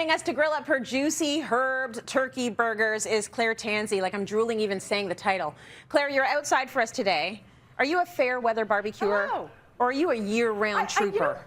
Joining us to grill up her juicy herbed turkey burgers is Claire Tansey. Like, I'm drooling even saying the title. Claire, you're outside for us today. Are you a fair weather barbecuer? Hello. Or are you a year-round trooper?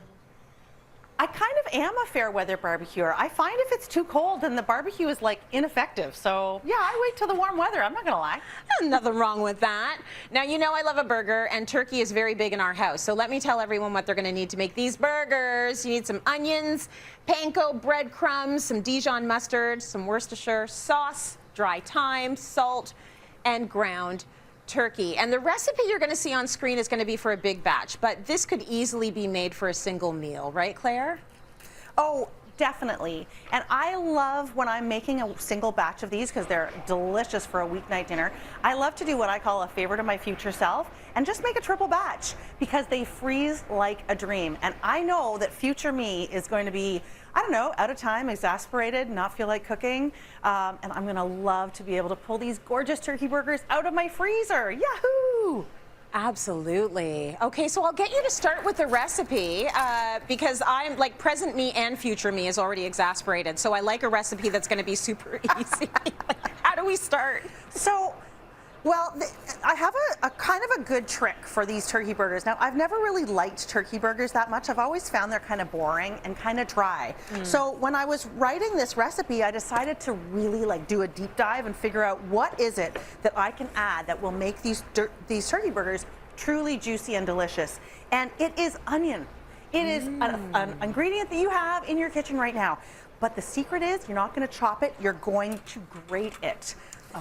I kind of am a fair weather barbecuer. I find if it's too cold, then the barbecue is like ineffective. So yeah, I wait till the warm weather. I'm not gonna lie. Nothing wrong with that. Now, you know I love a burger, and turkey is very big in our house. So let me tell everyone what they're gonna need to make these burgers. You need some onions, panko breadcrumbs, some Dijon mustard, some Worcestershire sauce, dry thyme, salt, and ground turkey. And the recipe you're going to see on screen is going to be for a big batch, but this could easily be made for a single meal, right, Claire? Oh, definitely. And I love when I'm making a single batch of these because they're delicious for a weeknight dinner. I love to do what I call a favor to my future self and just make a triple batch because they freeze like a dream. And I know that future me is going to be, I don't know, out of time, exasperated, not feel like cooking. And I'm going to love to be able to pull these gorgeous turkey burgers out of my freezer. Yahoo! Absolutely. Okay, so I'll get you to start with the recipe because I'm like present me and future me is already exasperated. So I like a recipe that's going to be super easy. How do we start? So, well, I have a kind of a good trick for these turkey burgers. Now, I've never really liked turkey burgers that much. I've always found they're kind of boring and kind of dry. So when I was writing this recipe, I decided to really like do a deep dive and figure out what is it that I can add that will make these turkey burgers truly juicy and delicious. And it is onion. It is an ingredient that you have in your kitchen right now. But the secret is you're not going to chop it, you're going to grate it.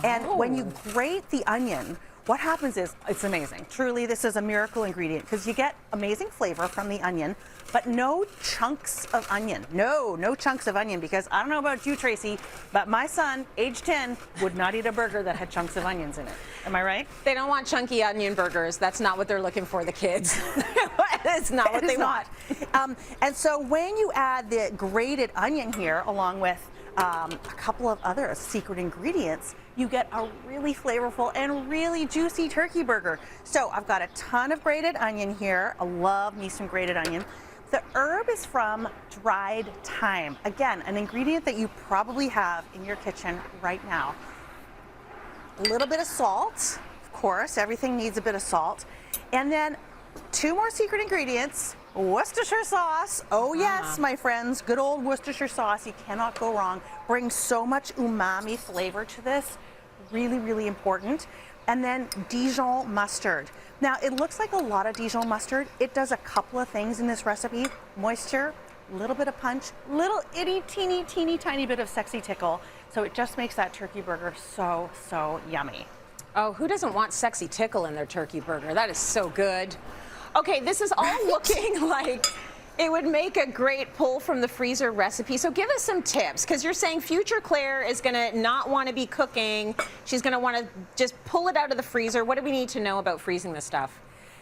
And when you grate the onion, what happens is, it's amazing. Truly, this is a miracle ingredient because you get amazing flavor from the onion, but no chunks of onion. No chunks of onion, because I don't know about you, Tracy, but my son, age 10, would not eat a burger that had chunks of onions in it. Am I right? They don't want chunky onion burgers. That's not what they're looking for, the kids. It's not what they want. And so when you add the grated onion here, along with a couple of other secret ingredients, you get a really flavorful and really juicy turkey burger. So I've got a ton of grated onion here. I love me some grated onion. The herb is from dried thyme. Again, an ingredient that you probably have in your kitchen right now. A little bit of salt, of course, everything needs a bit of salt. And then 2 more secret ingredients. Worcestershire sauce. Oh yes, my friends, good old Worcestershire sauce. You cannot go wrong. Brings so much umami flavor to this. Really, really important. And then Dijon mustard. Now, it looks like a lot of Dijon mustard. It does a couple of things in this recipe. Moisture, a little bit of punch, little itty, teeny tiny bit of sexy tickle. So it just makes that turkey burger so, so yummy. Oh, who doesn't want sexy tickle in their turkey burger? That is so good. Okay, this is all looking like it would make a great pull from the freezer recipe. So give us some tips, because you're saying future Claire is going to not want to be cooking. She's going to want to just pull it out of the freezer. What do we need to know about freezing this stuff?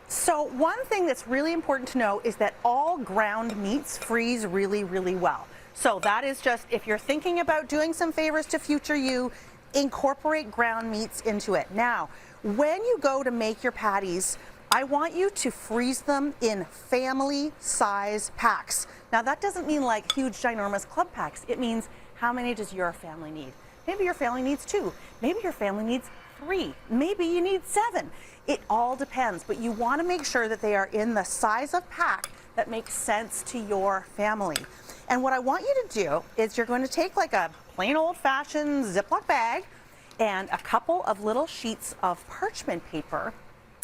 So one thing that's really important to know is that all ground meats freeze really, really well. So that is just, if you're thinking about doing some favors to future you, incorporate ground meats into it. Now, when you go to make your patties, I want you to freeze them in family size packs. Now that doesn't mean like huge ginormous club packs. It means how many does your family need? Maybe your family needs 2. Maybe your family needs 3. Maybe you need 7. It all depends, but you want to make sure that they are in the size of pack that makes sense to your family. And what I want you to do is you're going to take like a plain old-fashioned Ziploc bag and a couple of little sheets of parchment paper.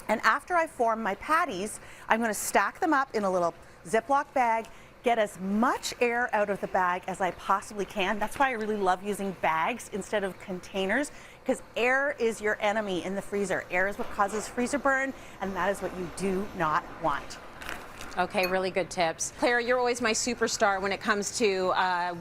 And after I form my patties, I'm going to stack them up in a little Ziploc bag, get as much air out of the bag as I possibly can. That's why I really love using bags instead of containers, because air is your enemy in the freezer. Air is what causes freezer burn, and that is what you do not want. Okay, really good tips. Claire, you're always my superstar when it comes to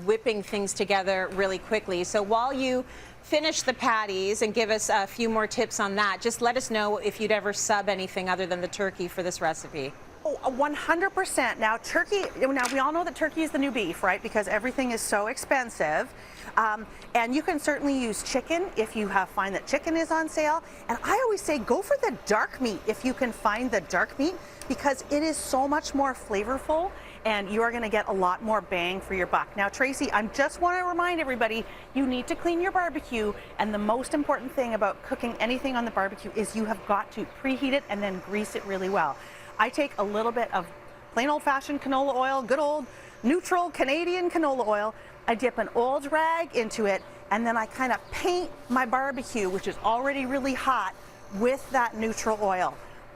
whipping things together really quickly. So while you finish the patties and give us a few more tips on that, just let us know if you'd ever sub anything other than the turkey for this recipe. Oh, 100%. Now, turkey, now we all know that turkey is the new beef, right? Because everything is so expensive. And you can certainly use chicken if you find that chicken is on sale. And I always say go for the dark meat if you can find the dark meat, because it is so much more flavorful and you are going to get a lot more bang for your buck. Now, Tracy, I just want to remind everybody, you need to clean your barbecue, and the most important thing about cooking anything on the barbecue is you have got to preheat it and then grease it really well. I take a little bit of plain old-fashioned canola oil, good old neutral Canadian canola oil. I dip an old rag into it, and then I kind of paint my barbecue, which is already really hot, with that neutral oil.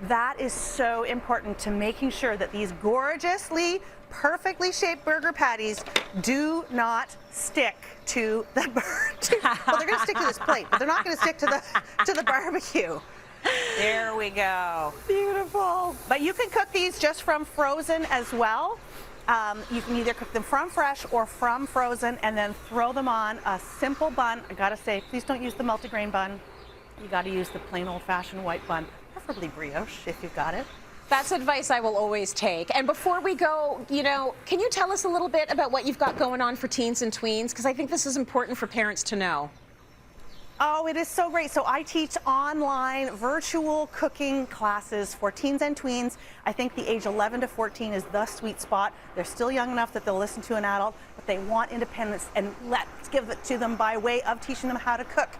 That is so important to making sure that these gorgeously, perfectly shaped burger patties do not stick to the well, they're going to stick to this plate, but they're not going to stick to the barbecue. There we go. Beautiful. But you can cook these just from frozen as well. You can either cook them from fresh or from frozen and then throw them on a simple bun. I gotta say, please don't use the multigrain bun. You gotta use the plain old-fashioned white bun, preferably brioche if you've got it. That's advice I will always take. And before we go, can you tell us a little bit about what you've got going on for teens and tweens? Because I think this is important for parents to know. Oh, it is so great. So I teach online virtual cooking classes for teens and tweens. I think the age 11 to 14 is the sweet spot. They're still young enough that they'll listen to an adult, but they want independence, and let's give it to them by way of teaching them how to cook.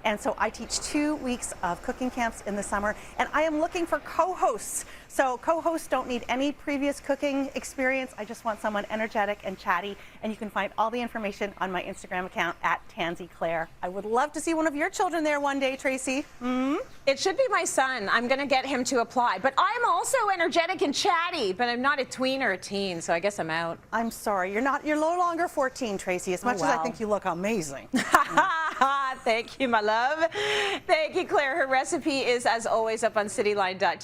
And so I teach 2 weeks of cooking camps in the summer, and I am looking for co-hosts. So co-hosts don't need any previous cooking experience. I just want someone energetic and chatty, and you can find all the information on my Instagram account @TanseyClaire. I would love to see one of your children there one day, Tracy. It should be my son. I'm going to get him to apply. But I'm also energetic and chatty, but I'm not a tween or a teen, so I guess I'm out. I'm sorry, you're no longer 14, Tracy, as much as I think you look amazing. Thank you, my love. Thank you, Claire. Her recipe is, as always, up on cityline.tv.